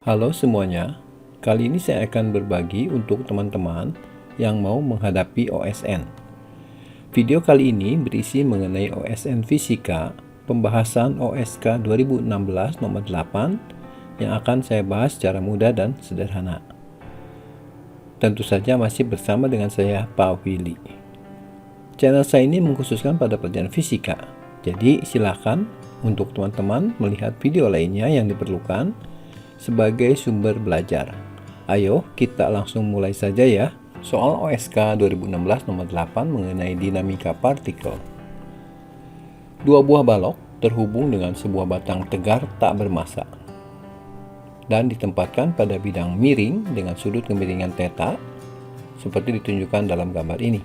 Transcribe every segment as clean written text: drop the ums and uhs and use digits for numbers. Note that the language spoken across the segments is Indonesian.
Halo semuanya, kali ini saya akan berbagi untuk teman-teman yang mau menghadapi OSN. Video kali ini berisi mengenai OSN Fisika, pembahasan OSK 2016 nomor 8 yang akan saya bahas secara mudah dan sederhana. Tentu saja masih bersama dengan saya, Pak Willy. Channel saya ini mengkhususkan pada pelajaran fisika, jadi silakan untuk teman-teman melihat video lainnya yang diperlukan sebagai sumber belajar. Ayo kita langsung mulai saja ya. Soal OSK 2016 nomor 8 mengenai dinamika partikel. Dua buah balok terhubung dengan sebuah batang tegar tak bermassa dan ditempatkan pada bidang miring dengan sudut kemiringan theta seperti ditunjukkan dalam gambar ini.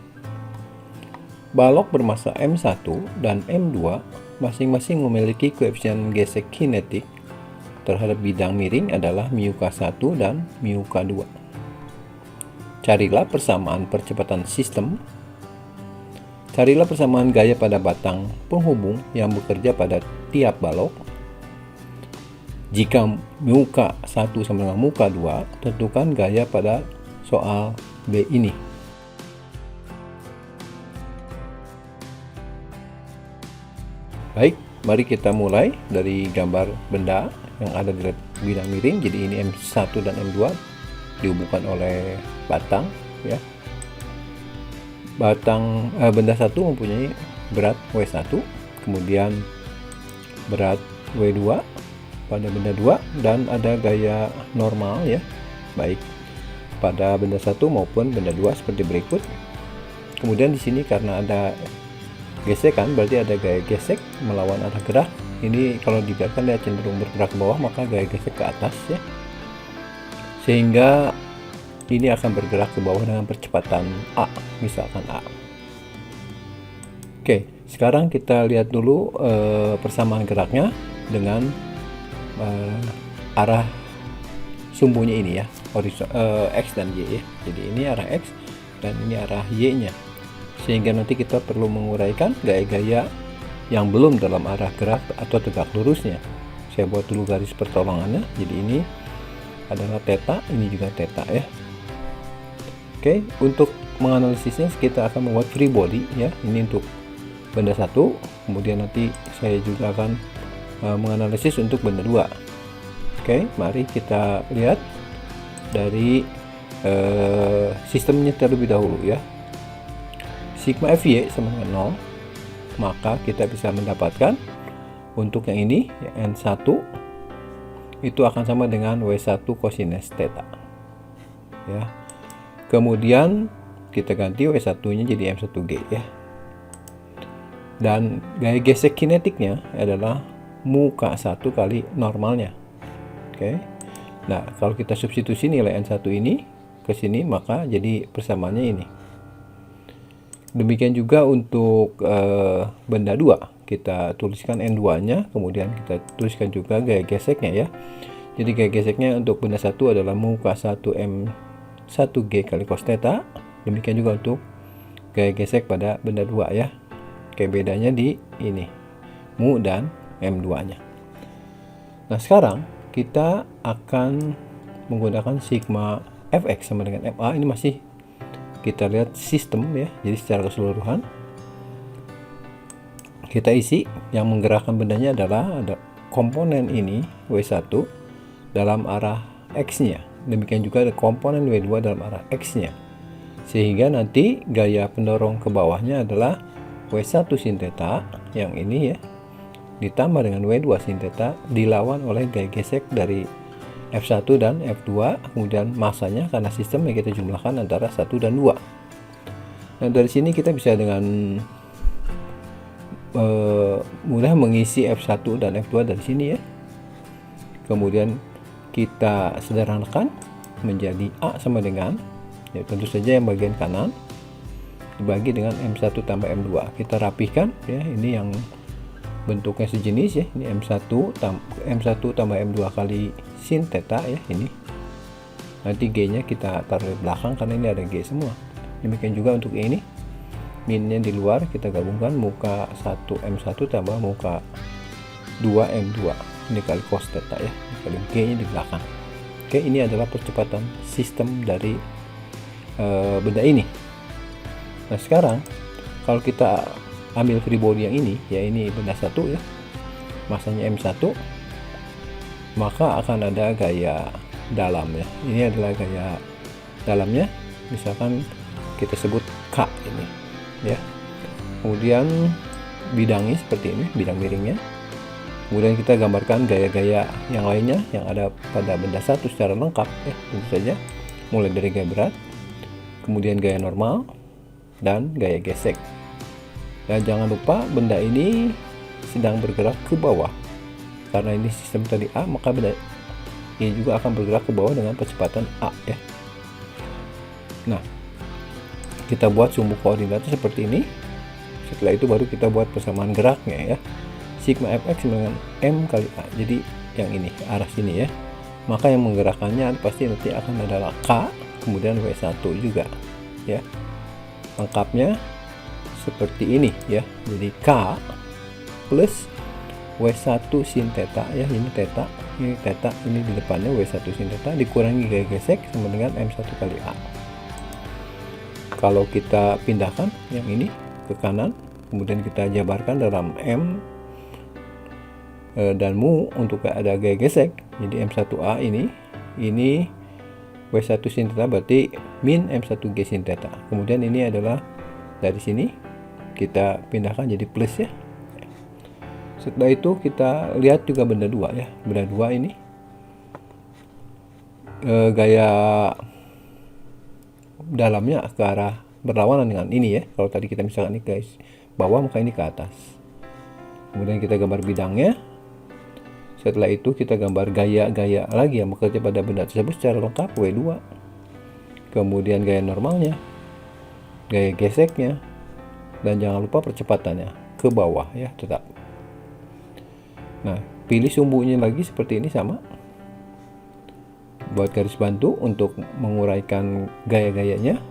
Balok bermassa M1 dan M2 masing-masing memiliki koefisien gesek kinetik terhadap bidang miring adalah μk1 dan μk2. Carilah persamaan percepatan sistem. Carilah persamaan gaya pada batang penghubung yang bekerja pada tiap balok. Jika μk1 sama dengan μk2, tentukan gaya pada soal B ini. Baik, mari kita mulai dari gambar benda yang ada di bidang miring. Jadi ini M1 dan M2 dihubungkan oleh batang ya. Benda satu mempunyai berat W1, kemudian berat W2 pada benda 2 dan ada gaya normal ya, baik pada benda satu maupun benda 2 seperti berikut. Kemudian di sini karena ada gesekan berarti ada gaya gesek melawan arah gerak. Ini kalau dibiarkan dia cenderung bergerak ke bawah, maka gaya gesek ke atas ya, sehingga ini akan bergerak ke bawah dengan percepatan A, misalkan A. Oke, sekarang kita lihat dulu persamaan geraknya dengan arah sumbunya ini ya, X dan Y ya. Jadi ini arah X dan ini arah Y nya, sehingga nanti kita perlu menguraikan gaya-gaya yang belum dalam arah gerak atau tegak lurusnya. Saya buat dulu garis pertolongannya. Jadi ini adalah theta, ini juga theta ya. Oke, untuk menganalisisnya kita akan membuat free body ya. Ini untuk benda satu, kemudian nanti saya juga akan menganalisis untuk benda 2. Oke, mari kita lihat dari sistemnya terlebih dahulu ya. Sigma Fy sama dengan 0, maka kita bisa mendapatkan untuk yang ini ya, N1 itu akan sama dengan W1 cosinus theta ya. Kemudian kita ganti W1 nya jadi M1G ya, dan gaya gesek kinetiknya adalah μk1 kali normalnya. Oke, nah kalau kita substitusi nilai N1 ini ke sini, maka jadi persamaannya ini. Demikian juga untuk benda 2, kita tuliskan N2 nya, kemudian kita tuliskan juga gaya geseknya ya. Jadi gaya geseknya untuk benda 1 adalah μk1 M1G kali cos theta. Demikian juga untuk gaya gesek pada benda 2 ya. Kayak bedanya di ini, mu dan M2 nya. Nah sekarang kita akan menggunakan sigma Fx sama dengan Ma. Ini masih kita lihat sistem ya, jadi secara keseluruhan kita isi yang menggerakkan bendanya adalah ada komponen ini W1 dalam arah X nya, demikian juga ada komponen W2 dalam arah X nya, sehingga nanti gaya pendorong ke bawahnya adalah W1 sin theta yang ini ya, ditambah dengan W2 sin theta dilawan oleh gaya gesek dari F1 dan F2, kemudian massanya karena sistem yang kita jumlahkan antara 1 dan 2. Nah dari sini kita bisa dengan mudah mengisi F1 dan F2 dari sini ya. Kemudian kita sederhanakan menjadi A sama dengan ya, tentu saja yang bagian kanan dibagi dengan M1 tambah M2. Kita rapihkan ya, ini yang bentuknya sejenis ya, ini M1 tambah M2 kali sin theta ya, ini nanti G nya kita taruh di belakang karena ini ada G semua. Demikian juga untuk ini, minnya di luar kita gabungkan μk1 M1 tambah μk2 M2 ini kali cos theta ya, kali G nya di belakang. Oke, ini adalah percepatan sistem dari benda ini. Nah, sekarang kalau kita ambil free body yang ini, ya ini benda satu ya, masanya M1, maka akan ada gaya dalam ya. Ini adalah gaya dalamnya, misalkan kita sebut K ini ya. Kemudian bidangnya seperti ini, bidang miringnya. Kemudian kita gambarkan gaya-gaya yang lainnya yang ada pada benda satu secara lengkap ya, tentu saja. Mulai dari gaya berat, kemudian gaya normal, dan gaya gesek. Dan jangan lupa benda ini sedang bergerak ke bawah. Karena ini sistem tadi A, maka benda ini juga akan bergerak ke bawah dengan kecepatan A ya. Nah, kita buat sumbu koordinatnya seperti ini. Setelah itu baru kita buat persamaan geraknya ya. Sigma fx dengan M kali A. Jadi yang ini, arah sini ya. Maka yang menggerakkannya pasti nanti akan adalah K, kemudian W1 juga ya. Lengkapnya seperti ini ya. Jadi K plus W1 sin theta ya. Ini theta, ini di depannya W1 sin theta dikurangi gaya gesek sama dengan M1 kali A. Kalau kita pindahkan yang ini ke kanan, kemudian kita jabarkan dalam M dan mu untuk ada gaya gesek. Jadi M1A ini W1 sin theta berarti min M1G sin theta. Kemudian ini adalah dari sini kita pindahkan jadi plus ya. Setelah itu kita lihat juga benda 2 ya. Benda 2 ini gaya dalamnya ke arah berlawanan dengan ini ya. Kalau tadi kita misalkan ini ke bawah, maka ini ke atas. Kemudian kita gambar bidangnya. Setelah itu kita gambar gaya-gaya lagi yang bekerja pada benda tersebut secara lengkap, W2. Kemudian gaya normalnya, gaya geseknya, dan jangan lupa percepatannya ke bawah ya tetap. Nah, pilih sumbunya lagi seperti ini sama. Buat garis bantu untuk menguraikan gaya-gayanya,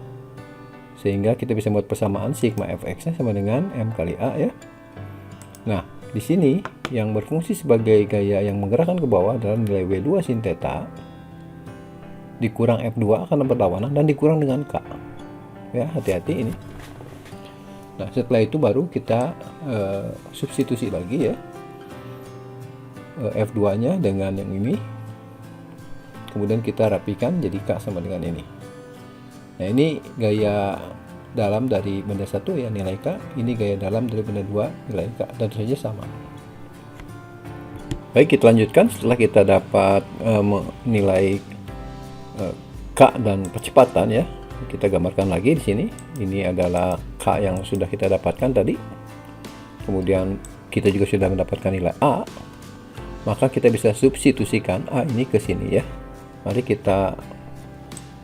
sehingga kita bisa buat persamaan sigma fx-nya sama dengan M kali A ya. Nah, di sini yang berfungsi sebagai gaya yang menggerakkan ke bawah adalah nilai W2 sin theta dikurang F2 karena berlawanan dan dikurang dengan K. Ya, hati-hati ini. Nah, setelah itu baru kita substitusi lagi ya. F2-nya dengan yang ini. Kemudian kita rapikan jadi K sama dengan ini. Nah, ini gaya dalam dari benda satu ya, nilai K. Ini gaya dalam dari benda 2, nilai K. Tentu saja sama. Baik, kita lanjutkan. Setelah kita dapat nilai K dan kecepatan ya, kita gambarkan lagi di sini. Ini adalah K yang sudah kita dapatkan tadi. Kemudian kita juga sudah mendapatkan nilai A. Maka kita bisa substitusikan A ini ke sini ya. Mari kita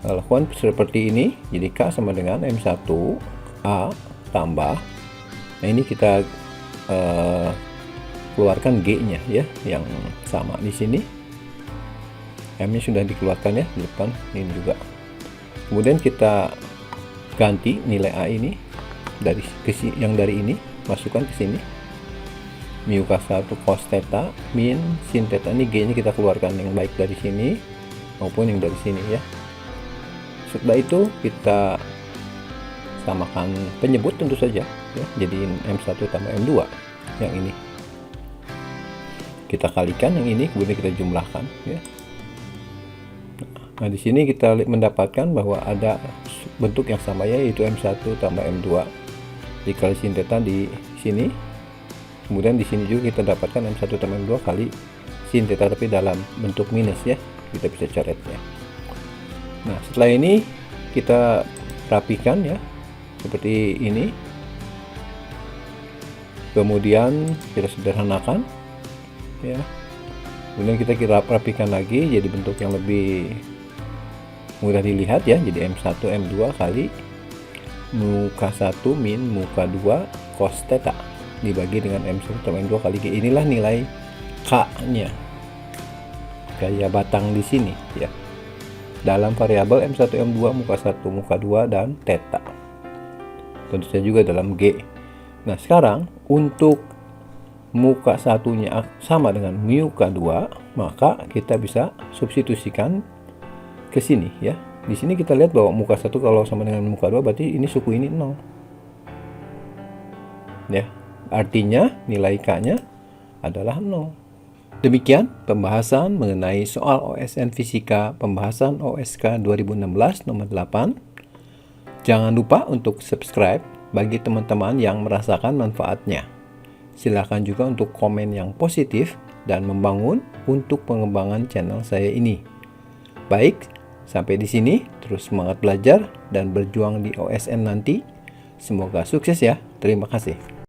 lakukan seperti ini. Jadi K sama dengan M1 A tambah. Nah, ini kita keluarkan G-nya ya, yang sama di sini. M-nya sudah dikeluarkan ya di depan ini juga. Kemudian kita ganti nilai A ini dari yang dari ini masukkan ke sini. Mu K1 cos theta min sin theta. Ini G-nya kita keluarkan yang baik dari sini maupun yang dari sini ya. Setelah itu kita samakan penyebut tentu saja ya, jadiin M1 tambah M2 yang ini. Kita kalikan yang ini, kemudian kita jumlahkan ya. Nah, di sini kita mendapatkan bahwa ada bentuk yang sama ya, yaitu M1 tambah M2 dikali sin theta di sini. Kemudian di sini juga kita dapatkan M1 tambah M2 kali sin theta tapi dalam bentuk minus ya. Kita bisa coretnya. Nah, setelah ini kita rapikan ya seperti ini. Kemudian kita sederhanakan ya. Kemudian kita rapikan lagi jadi bentuk yang lebih mudah dilihat ya. Jadi M1 M2 kali mu K1 min mu K2 cos theta dibagi dengan M1 tambah M2 kali G. Inilah nilai K-nya. Gaya batang di sini ya. Dalam variabel M1 M2 muka 1 muka 2 dan theta. Tentu saja juga dalam G. Nah, sekarang untuk muka satunya sama dengan mu K2, maka kita bisa substitusikan ke sini ya. Di sini kita lihat bahwa muka 1 kalau sama dengan muka 2 berarti ini suku ini 0. Ya, artinya nilai K-nya adalah 0. Demikian pembahasan mengenai soal OSN Fisika pembahasan OSK 2016 nomor 8. Jangan lupa untuk subscribe bagi teman-teman yang merasakan manfaatnya. Silakan juga untuk komen yang positif dan membangun untuk pengembangan channel saya ini. Baik, sampai di sini, terus semangat belajar dan berjuang di OSN nanti. Semoga sukses ya. Terima kasih.